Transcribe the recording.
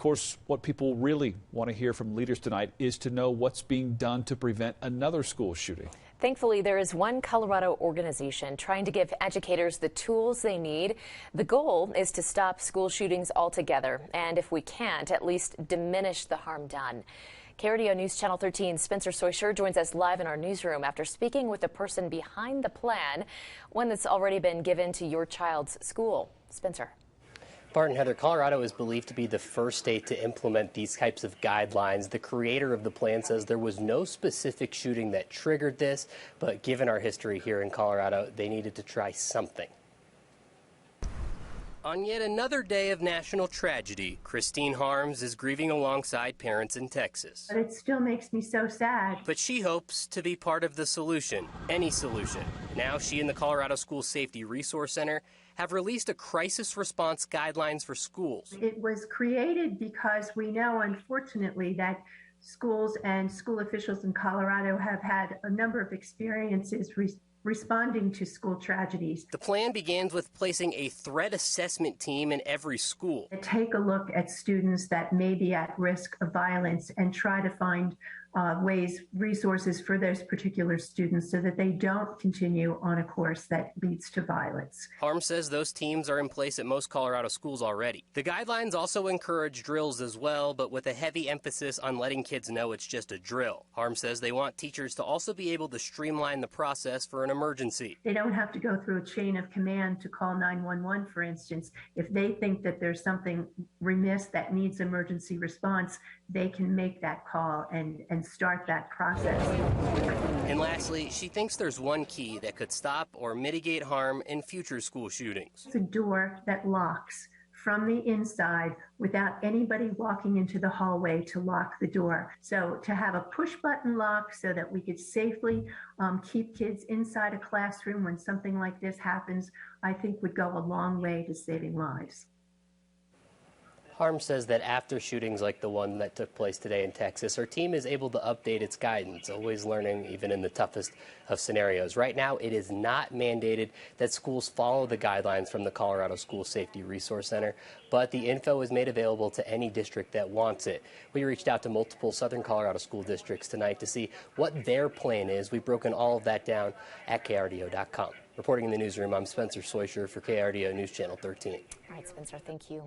course, what people really want to hear from leaders tonight is to know what's being done to prevent another school shooting. Thankfully, there is one Colorado organization trying to give educators the tools they need. The goal is to stop school shootings altogether, and if we can't, at least diminish the harm done. KRDO News Channel 13 Spencer Soisher joins us live in our newsroom after speaking with the person behind the plan, one that's already been given to your child's school. Spencer. Bart and Heather, Colorado is believed to be the first state to implement these types of guidelines. The creator of the plan says there was no specific shooting that triggered this, but given our history here in Colorado, they needed to try something. On yet another day of national tragedy, Christine Harms is grieving alongside parents in Texas. But it still makes me so sad. But she hopes to be part of the solution, any solution. Now she and the Colorado School Safety Resource Center have released a crisis response guidelines for schools. It was created because we know, unfortunately, that schools and school officials in Colorado have had a number of experiences responding to school tragedies. The plan begins with placing a threat assessment team in every school. Take a look at students that may be at risk of violence and try to find resources for those particular students so that they don't continue on a course that leads to violence. Harms says those teams are in place at most Colorado schools already. The guidelines also encourage drills as well, but with a heavy emphasis on letting kids know it's just a drill. Harms says they want teachers to also be able to streamline the process for an emergency. They don't have to go through a chain of command to call 911, for instance. If they think that there's something remiss that needs emergency response, they can make that call and start that process. And lastly, she thinks there's one key that could stop or mitigate harm in future school shootings. It's a door that locks from the inside without anybody walking into the hallway to lock the door. So to have a push button lock so that we could safely keep kids inside a classroom when something like this happens, I think would go a long way to saving lives. Harms says that after shootings like the one that took place today in Texas, her team is able to update its guidance, always learning even in the toughest of scenarios. Right now, it is not mandated that schools follow the guidelines from the Colorado School Safety Resource Center, but the info is made available to any district that wants it. We reached out to multiple Southern Colorado school districts tonight to see what their plan is. We've broken all of that down at KRDO.com. Reporting in the newsroom, I'm Spencer Soisher for KRDO News Channel 13. All right, Spencer, thank you.